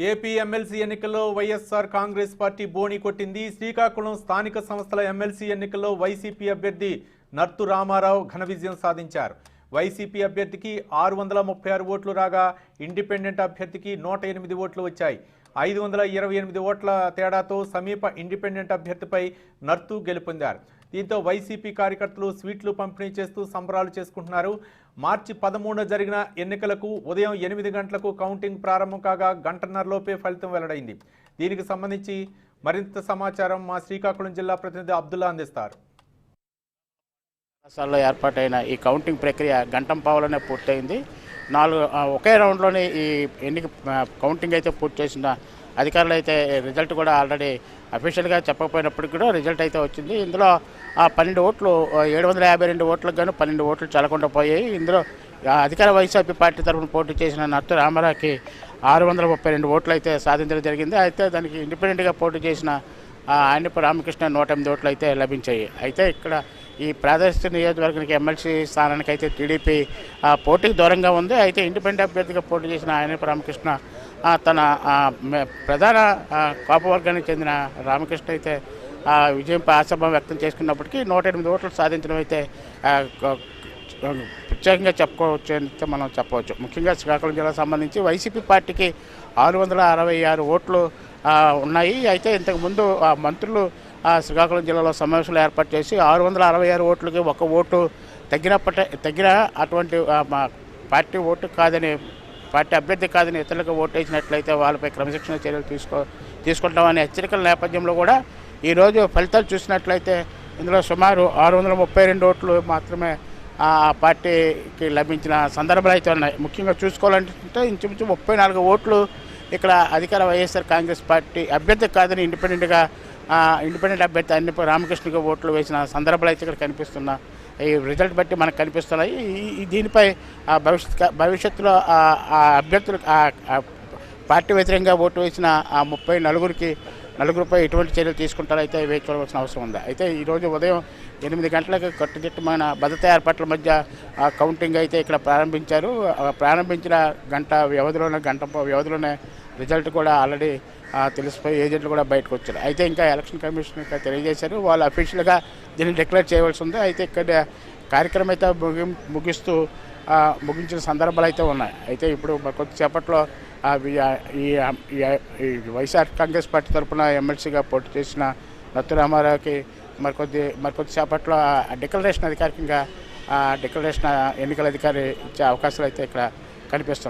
AP MLC ఎన్నికల్లో YSR Congress party బోణి కొట్టింది. శ్రీకాకుళం స్థానిక సంస్థల ఎమ్మెల్సీ ఎన్నికల్లో వైసీపీ అభ్యర్థి నర్తు రామారావు ఘన విజయం సాధించారు. వైసీపీ అభ్యర్థికి 636 ఓట్లు రాగా ఇండిపెండెంట్ అభ్యర్థికి 108 ఓట్లు వచ్చాయి. 528 ఓట్ల తేడాతో సమీప ఇండిపెండెంట్ అభ్యర్థిపై నర్తు గెలుపొందారు. దీంతో వైసీపీ కార్యకర్తలు స్వీట్లు పంపిణీ చేస్తూ సంబరాలు చేసుకుంటున్నారు. మార్చి 13న జరిగిన ఎన్నికలకు ఉదయం 8 గంటలకు కౌంటింగ్ ప్రారంభం కాగా గంటన్నరలోపే ఫలితం వెల్లడైంది. దీనికి సంబంధించి మరింత సమాచారం మా శ్రీకాకుళం జిల్లా ప్రతినిధి అబ్దుల్లా అందిస్తారు. రాష్ట్రాల్లో ఏర్పాటైన ఈ కౌంటింగ్ ప్రక్రియ గంటం పావులోనే పూర్తయింది. ఒకే రౌండ్లోనే ఈ కౌంటింగ్ అయితే పూర్తి చేసిన అధికారులు అయితే రిజల్ట్ కూడా ఆల్రెడీ అఫీషియల్గా చెప్పకపోయినప్పటికీ కూడా రిజల్ట్ అయితే వచ్చింది. ఇందులో 12 ఓట్లు 752 ఓట్లకు గాను 12 ఓట్లు చెల్లకుండా పోయాయి. ఇందులో అధికార వైసీపీ పార్టీ తరఫున పోటీ చేసిన నర్తు రామారావుకి 632 ఓట్లు అయితే సాధించడం జరిగింది. అయితే దానికి ఇండిపెండెంట్గా పోటీ చేసిన ఆయనపు రామకృష్ణ 108 ఓట్లు అయితే లభించాయి. అయితే ఇక్కడ ఈ ప్రాదేశిక నియోజకవర్గానికి ఎమ్మెల్సీ స్థానానికి అయితే టీడీపీ పోటీకి దూరంగా ఉంది. అయితే ఇండిపెండెంట్ అభ్యర్థిగా పోటీ చేసిన ఆయనపు రామకృష్ణ తన ప్రధాన కాపు వర్గానికి చెందిన రామకృష్ణ అయితే విజయంపై ఆశాభావం వ్యక్తం చేసుకున్నప్పటికీ 108 ఓట్లు సాధించడం అయితే ప్రత్యేకంగా చెప్పుకోవచ్చు అయితే మనం చెప్పవచ్చు. ముఖ్యంగా శ్రీకాకుళం జిల్లాకు సంబంధించి వైసీపీ పార్టీకి 666 ఓట్లు ఉన్నాయి. అయితే ఇంతకుముందు మంత్రులు శ్రీకాకుళం జిల్లాలో సమావేశాలు ఏర్పాటు చేసి 666 ఓట్లకి 1 ఓటు తగ్గిన అటువంటి పార్టీ ఓటు కాదని, పార్టీ అభ్యర్థి కాదని ఇతరులకు ఓటు వేసినట్లయితే వాళ్ళపై క్రమశిక్షణ చర్యలు తీసుకుంటామనే హెచ్చరికల నేపథ్యంలో కూడా ఈరోజు ఫలితాలు చూసినట్లయితే ఇందులో సుమారు 632 ఓట్లు మాత్రమే ఆ పార్టీకి లభించిన సందర్భాలు అయితే ఉన్నాయి. ముఖ్యంగా చూసుకోవాలంటే ఇంచుమించు 34 ఓట్లు ఇక్కడ అధికార వైఎస్ఆర్ కాంగ్రెస్ పార్టీ అభ్యర్థి కాదని ఇండిపెండెంట్ అభ్యర్థి అన్ని రామకృష్ణకి ఓట్లు వేసిన సందర్భాలు అయితే ఇక్కడ కనిపిస్తున్న ఈ రిజల్ట్ బట్టి మనకు కనిపిస్తున్నాయి. దీనిపై భవిష్యత్తులో ఆ అభ్యర్థులు పార్టీ వ్యతిరేకంగా ఓటు వేసిన 34పై ఎటువంటి చర్యలు తీసుకుంటారో అయితే వేచి చూడవలసిన అవసరం ఉంది. అయితే ఈరోజు ఉదయం 8 గంటలకు కట్టుదిట్టమైన భద్రతా ఏర్పాట్ల మధ్య కౌంటింగ్ అయితే ఇక్కడ ప్రారంభించారు. ప్రారంభించిన గంట వ్యవధిలోనే రిజల్ట్ కూడా ఆల్రెడీ తెలిసిపోయి ఏజెంట్లు కూడా బయటకు వచ్చారు. అయితే ఇంకా ఎలక్షన్ కమిషన్ ఇంకా తెలియజేశారు, వాళ్ళు అఫీషియల్గా దీన్ని డిక్లేర్ చేయవలసి ఉంది. అయితే ఇక్కడ కార్యక్రమం అయితే ముగించిన సందర్భాలు అయితే ఉన్నాయి. అయితే ఇప్పుడు కొద్దిసేపట్లో ఈ వైఎస్ఆర్ కాంగ్రెస్ పార్టీ తరఫున ఎమ్మెల్సీగా పోటీ చేసిన నర్తు రామారావుకి మరికొద్దిసేపట్లో డిక్లరేషన్ అధికారికంగా డిక్లరేషన్ ఎన్నికల అధికారి ఇచ్చే అవకాశాలు అయితే ఇక్కడ కనిపిస్తున్నాయి.